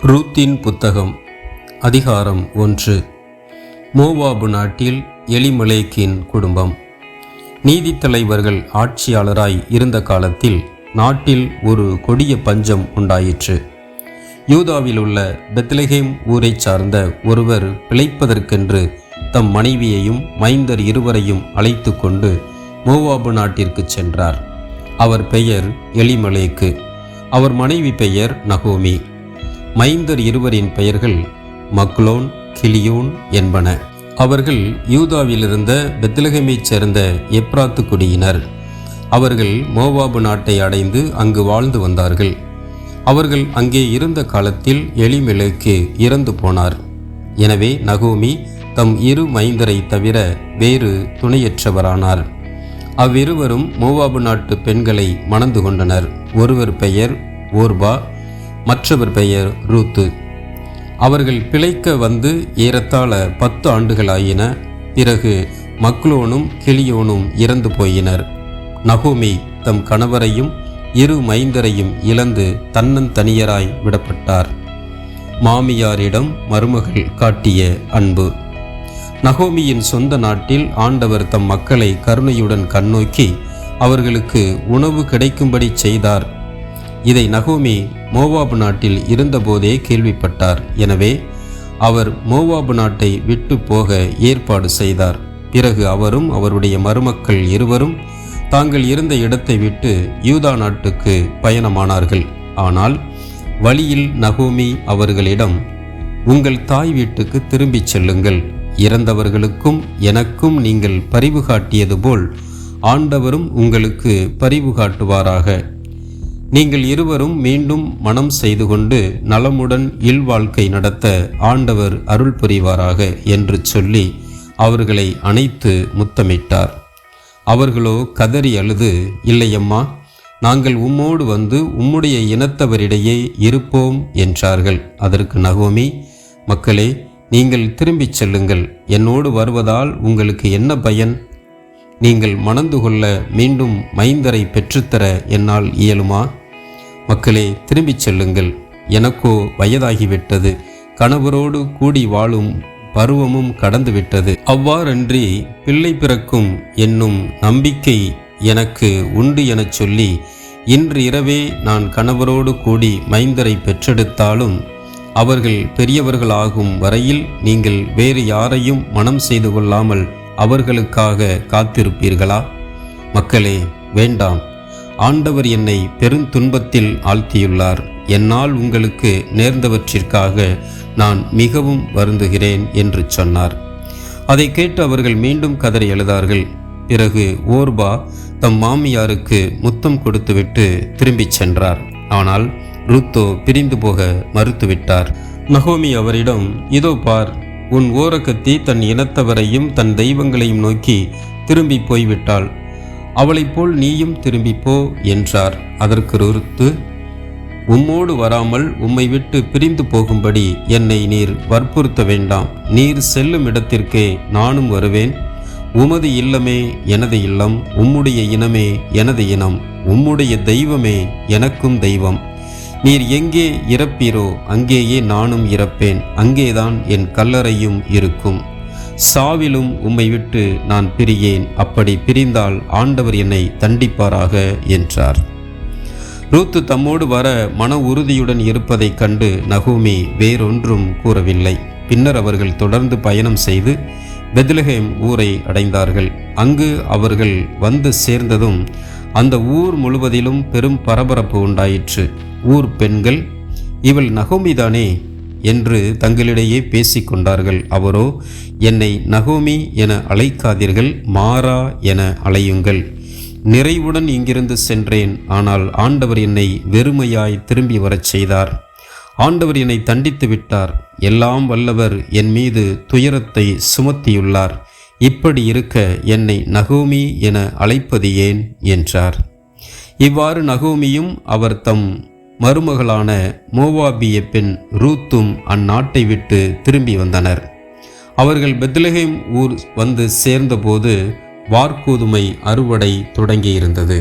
ரூத்தின் புத்தகம் அதிகாரம் 1. மோவாபு நாட்டில் எலிமெலேக்கின் குடும்பம். நீதித்தலைவர்கள் ஆட்சியாளராய் இருந்த காலத்தில் நாட்டில் ஒரு கொடிய பஞ்சம் உண்டாயிற்று. யூதாவில் உள்ள பெத்லெகேம் ஊரைச் சார்ந்த ஒருவர் பிழைப்பதற்கென்று தம் மனைவியையும் மைந்தர் இருவரையும் அழைத்து கொண்டு மோவாபு நாட்டிற்கு சென்றார். அவர் பெயர் எலிமெலேக்கு. அவர் மனைவி பெயர் நகோமி. மைந்தர் இருவரின் பெயர்கள் மக்லோன், கிலியோன் என்பன. அவர்கள் யூதாவிலிருந்த பெத்லெகேமைச் சேர்ந்த எப்ராத்து குடியினர். அவர்கள் மோவாபு நாட்டை அடைந்து அங்கு வாழ்ந்து வந்தார்கள். அவர்கள் அங்கே இருந்த காலத்தில் எலிமெலேக்கு இறந்து போனார். எனவே நகோமி தம் இரு மைந்தரை தவிர வேறு துணையற்றவரானார். அவ்விருவரும் மோவாபு நாட்டு பெண்களை மணந்து கொண்டனர். ஒருவர் பெயர் ஓர்பா, மற்றவர் பெயர் ரூத்து. அவர்கள் பிழைக்க வந்து ஏறத்தாழ 10 ஆண்டுகளாயின. பிறகு மக்லோனும் கிலியோனும் இறந்து போயினர். நகோமி தம் கணவரையும் இரு மைந்தரையும் இழந்து தன்னந்தனியராய் விடப்பட்டார். மாமியாரிடம் மருமகள் காட்டிய அன்பு. நகோமியின் சொந்த நாட்டில் ஆண்டவர் தம் மக்களை கருணையுடன் கண்ணோக்கி அவர்களுக்கு உணவு கிடைக்கும்படி செய்தார். இதை நகோமி மோவாபு நாட்டில் இருந்தபோதே கேள்விப்பட்டார். எனவே அவர் மோவாபு நாட்டை விட்டு போக ஏற்பாடு செய்தார். பிறகு அவரும் அவருடைய மருமக்கள் இருவரும் தாங்கள் இருந்த இடத்தை விட்டு யூதா நாட்டுக்கு பயணமானார்கள். ஆனால் வழியில் நகோமி அவர்களிடம், உங்கள் தாய் வீட்டுக்கு திரும்பிச் செல்லுங்கள். இறந்தவர்களுக்கும் எனக்கும் நீங்கள் பரிவு காட்டியது போல் ஆண்டவரும் உங்களுக்கு பரிவு காட்டுவாராக. நீங்கள் இருவரும் மீண்டும் மனம் செய்து கொண்டு நலமுடன் இல்வாழ்க்கை நடத்த ஆண்டவர் அருள் புரிவாராக என்று சொல்லி அவர்களை அணைத்து முத்தமிட்டார். அவர்களோ கதறி அழுது, இல்லையம்மா, நாங்கள் உம்மோடு வந்து உம்முடைய இனத்தவரிடையே இருப்போம் என்றார்கள். அதற்கு நகோமி, மக்களே, நீங்கள் திரும்பிச் செல்லுங்கள். என்னோடு வருவதால் உங்களுக்கு என்ன பயன்? நீங்கள் மணந்து கொள்ள மீண்டும் மைந்தரை பெற்றுத்தர என்னால் இயலுமா? மக்களே, திரும்பிச் செல்லுங்கள். எனக்கோ வயதாகிவிட்டது. கணவரோடு கூடி வாழும் பருவமும் கடந்துவிட்டது. அவ்வாறன்றி பிள்ளை பிறக்கும் என்னும் நம்பிக்கை எனக்கு உண்டு எனச் சொல்லி இன்று இரவே நான் கணவரோடு கூடி மைந்தரை பெற்றெடுத்தாலும் அவர்கள் பெரியவர்களாகும் வரையில் நீங்கள் வேறு யாரையும் மனம் செய்து கொள்ளாமல் அவர்களுக்காக காத்திருப்பீர்களா? மக்களே, வேண்டாம். ஆண்டவர் என்னை பெருந்துன்பத்தில் ஆழ்த்தியுள்ளார். என்னால் உங்களுக்கு நேர்ந்தவற்றிற்காக நான் மிகவும் வருந்துகிறேன் என்று சொன்னார். அதை கேட்டு அவர்கள் மீண்டும் கதறி எழுதார்கள். பிறகு ஓர்பா தம் மாமியாருக்கு முத்தம் கொடுத்துவிட்டு திரும்பிச் சென்றார். ஆனால் ரூத்தோ பிரிந்து போக மறுத்துவிட்டார். நகோமி அவரிடம், இதோ பார், உன் ஓரக்கத்தி தன் இனத்தவரையும் தன் தெய்வங்களையும் நோக்கி திரும்பி போய்விட்டாள். அவளைப் போல் நீயும் திரும்பிப்போ என்றார். அதற்கு ரூத்து, உம்மோடு வராமல் உம்மை விட்டு பிரிந்து போகும்படி என்னை நீர் வற்புறுத்த வேண்டாம். நீர் செல்லும் இடத்திற்கே நானும் வருவேன். உமது இல்லமே எனது இல்லம், உம்முடைய இனமே எனது இனம், உம்முடைய தெய்வமே எனக்கும் தெய்வம். நீர் எங்கே இறப்பீரோ அங்கேயே நானும் இறப்பேன். அங்கேதான் என் கல்லறையும் இருக்கும். சாவிலும் உம்மை விட்டு நான் பிரியேன். அப்படி பிரிந்தால் ஆண்டவர் என்னை தண்டிப்பாராக என்றார். ரூத்து தம்மோடு வர மன உறுதியுடன் இருப்பதைக் கண்டு நகோமி வேறொன்றும் கூறவில்லை. பின்னர் அவர்கள் தொடர்ந்து பயணம் செய்து பெத்லெகேம் ஊரை அடைந்தார்கள். அங்கு அவர்கள் வந்து சேர்ந்ததும் அந்த ஊர் முழுவதிலும் பெரும் பரபரப்பு உண்டாயிற்று. ஊர் பெண்கள், இவள் நகோமிதானே என்று தங்களிடையே பேசிக்கொண்டார்கள். அவரோ, என்னை நகோமி என அழைக்காதீர்கள், மாறா என அழையுங்கள். நிறைவுடன் இங்கிருந்து சென்றேன். ஆனால் ஆண்டவர் என்னை வெறுமையாய் திரும்பி வரச் செய்தார். ஆண்டவர் என்னை தண்டித்து விட்டார். எல்லாம் வல்லவர் என் மீது துயரத்தை சுமத்தியுள்ளார். இப்படி இருக்க என்னை நகோமி என அழைப்பது ஏன் என்றார். இவ்வாறு நகோமியும் அவர் தம் மருமகளான மோவாபிய பெண் ரூத்தும் அந்நாட்டை விட்டு திரும்பி வந்தனர். அவர்கள் பெத்லெகேம் ஊர் வந்து சேர்ந்தபோது வார்கோதுமை அறுவடை தொடங்கியிருந்தது.